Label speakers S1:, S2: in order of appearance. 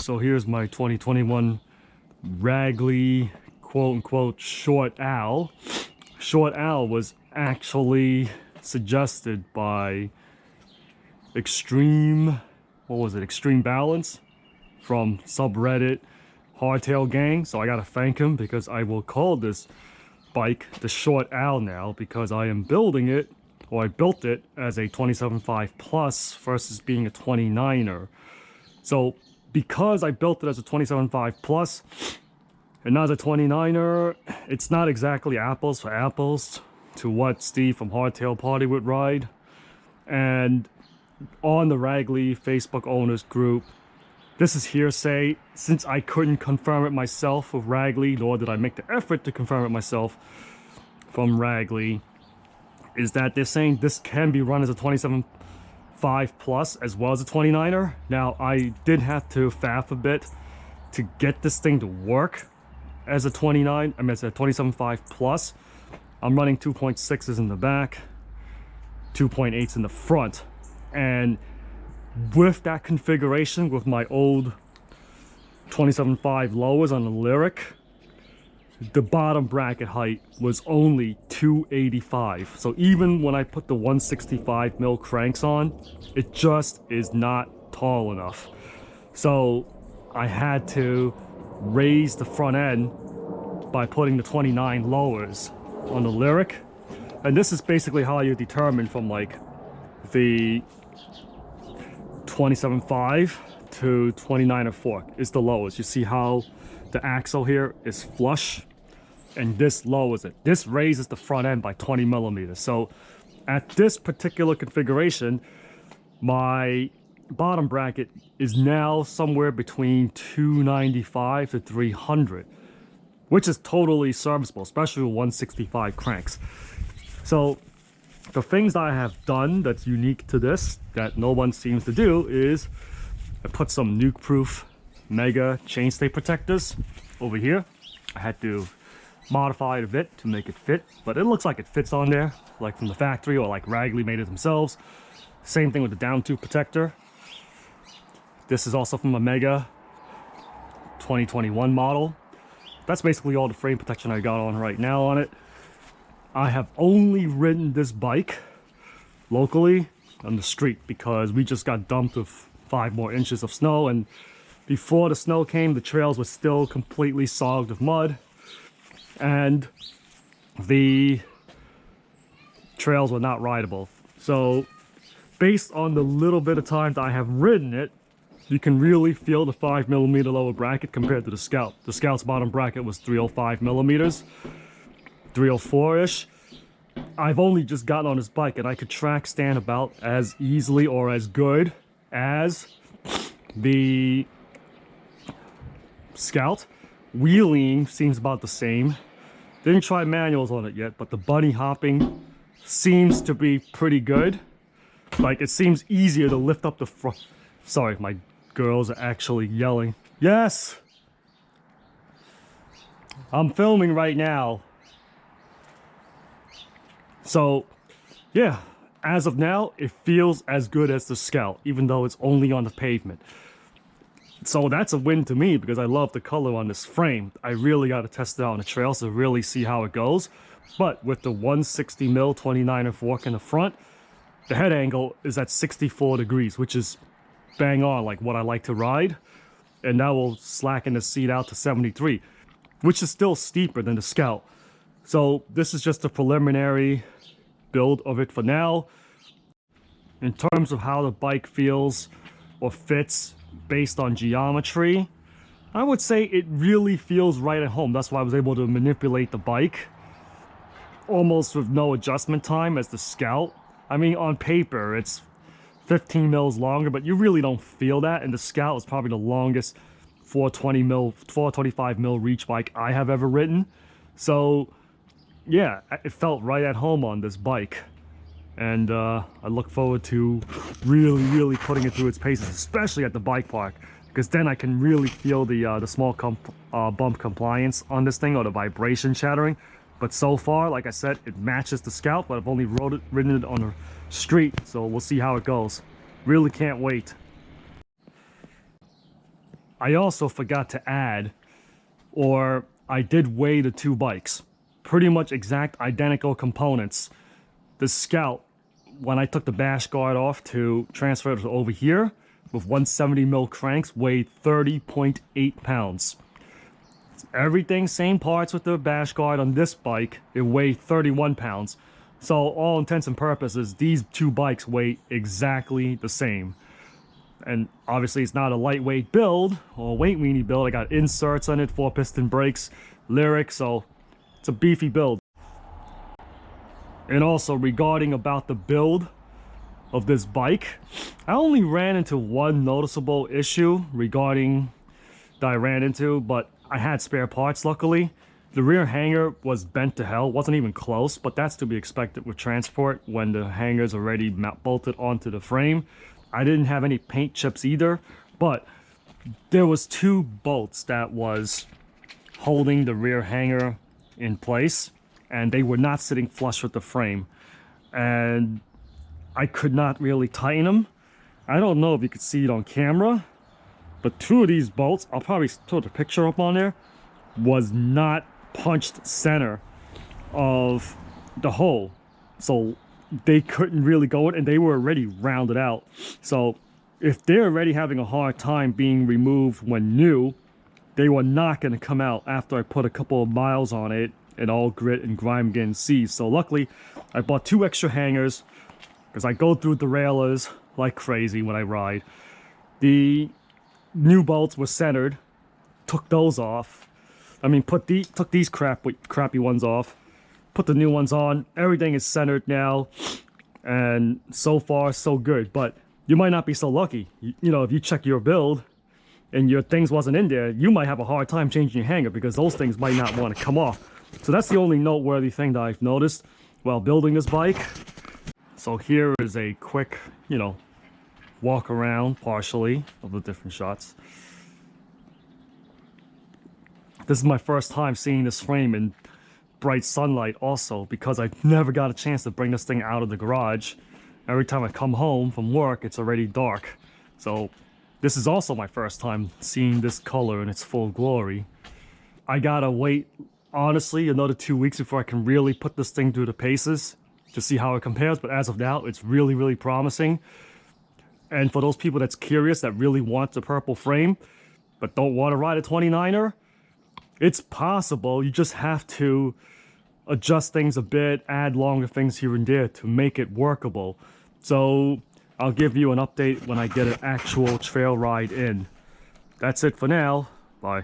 S1: So here's my 2021 Ragley quote-unquote Short Owl. Short Owl was actually suggested by Extreme Balance from subreddit Hardtail Gang. So I gotta thank him, because I will call this bike the Short Owl now, because I am building it, or I built it as a 27.5 plus versus being a 29er. So because I built it as a 27.5 plus and not a 29er, it's not exactly apples for apples to what Steve from Hardtail Party would ride. And on the Ragley Facebook owners group, this is hearsay, since I couldn't confirm it myself with Ragley, nor did I make the effort to confirm it myself from Ragley, is that they're saying this can be run as a 27.5 plus as well as a 29er. Now, I did have to faff a bit to get this thing to work as a 27.5 plus. I'm running 2.6s in the back, 2.8s in the front, and with that configuration, with my old 27.5 lowers on the Lyric, the bottom bracket height was only 285. So even when I put the 165 mil cranks on, it just is not tall enough. So I had to raise the front end by putting the 29 lowers on the Lyric. And this is basically how you determine from like the 27.5 to 29er fork is the lowest. You see how the axle here is flush, and this lowers it. This raises the front end by 20 millimeters. So at this particular configuration, my bottom bracket is now somewhere between 295 to 300, which is totally serviceable, especially with 165 cranks. So the things that I have done that's unique to this, that no one seems to do, is I put some nuke-proof Mega chainstay protectors over here. I had to modify it a bit to make it fit, but it looks like it fits on there, like from the factory, or like Ragley made it themselves. Same thing with the down tube protector. This is also from a Mega 2021 model. That's basically all the frame protection I got on right now on it. I have only ridden this bike locally on the street because we just got dumped with 5 more inches of snow, and before the snow came, the trails were still completely sogged with mud, and the trails were not rideable. So based on the little bit of time that I have ridden it, you can really feel the 5 millimeter lower bracket compared to the Scout. The Scout's bottom bracket was 305 millimeters, 304-ish. I've only just gotten on this bike, and I could track stand about as easily or as good as the Scout. Wheeling seems about the same. Didn't try manuals on it yet, but the bunny hopping seems to be pretty good. Like, it seems easier to lift up the front. Sorry, my girls are actually yelling. Yes! I'm filming right now. So, yeah, as of now, it feels as good as the Scout, even though it's only on the pavement. So that's a win to me, because I love the color on this frame. I really got to test it out on the trails to really see how it goes. But with the 160 mil 29er fork in the front, the head angle is at 64 degrees, which is bang on like what I like to ride. And that will slacken the seat out to 73, which is still steeper than the Scout. So this is just a preliminary build of it for now. In terms of how the bike feels or fits based on geometry, I would say it really feels right at home. That's why I was able to manipulate the bike almost with no adjustment time as the Scout. I mean, on paper it's 15 mils longer, but you really don't feel that. And the Scout is probably the longest 425 mil reach bike I have ever ridden. So yeah, it felt right at home on this bike, and I look forward to really putting it through its paces, especially at the bike park, because then I can really feel the small bump compliance on this thing, or the vibration shattering. But so far, like I said, it matches the Scout, but I've only ridden it on the street, so we'll see how it goes. Really can't wait. I also forgot to add, or I did weigh the two bikes. Pretty much exact identical components. The Scout, when I took the bash guard off to transfer it over here with 170 mil cranks, weighed 30.8 pounds. Everything same parts with the bash guard. On this bike, it weighed 31 pounds. So all intents and purposes, these two bikes weigh exactly the same. And obviously it's not a lightweight build or weight weenie build. I got inserts on it, 4-piston brakes, Lyric, so it's a beefy build. And also regarding about the build of this bike, I only ran into one noticeable issue regarding that I ran into, but I had spare parts luckily. The rear hanger was bent to hell, wasn't even close, but that's to be expected with transport when the hanger's already bolted onto the frame. I didn't have any paint chips either, but there was two bolts that was holding the rear hanger in place, and they were not sitting flush with the frame, and I could not really tighten them. I don't know if you could see it on camera, but two of these bolts, I'll probably throw the picture up on there, was not punched center of the hole, so they couldn't really go in, and they were already rounded out. So if they're already having a hard time being removed when new, they were not going to come out after I put a couple of miles on it and all grit and grime getting seized. So luckily I bought two extra hangers because I go through derailleurs like crazy when I ride. The new bolts were centered, took those off. I mean, took these crappy ones off, put the new ones on. Everything is centered now, and so far so good. But you might not be so lucky. You know, if you check your build and your things wasn't in there, you might have a hard time changing your hanger because those things might not want to come off. So that's the only noteworthy thing that I've noticed while building this bike. So here is a quick, you know, walk around partially of the different shots. This is my first time seeing this frame in bright sunlight also, because I never got a chance to bring this thing out of the garage. Every time I come home from work, it's already dark. So this is also my first time seeing this color in its full glory. I gotta wait, honestly, another 2 weeks before I can really put this thing through the paces to see how it compares. But as of now, it's really, really promising. And for those people that's curious, that really want the purple frame, but don't want to ride a 29er, it's possible. You just have to adjust things a bit, add longer things here and there to make it workable. So I'll give you an update when I get an actual trail ride in. That's it for now. Bye.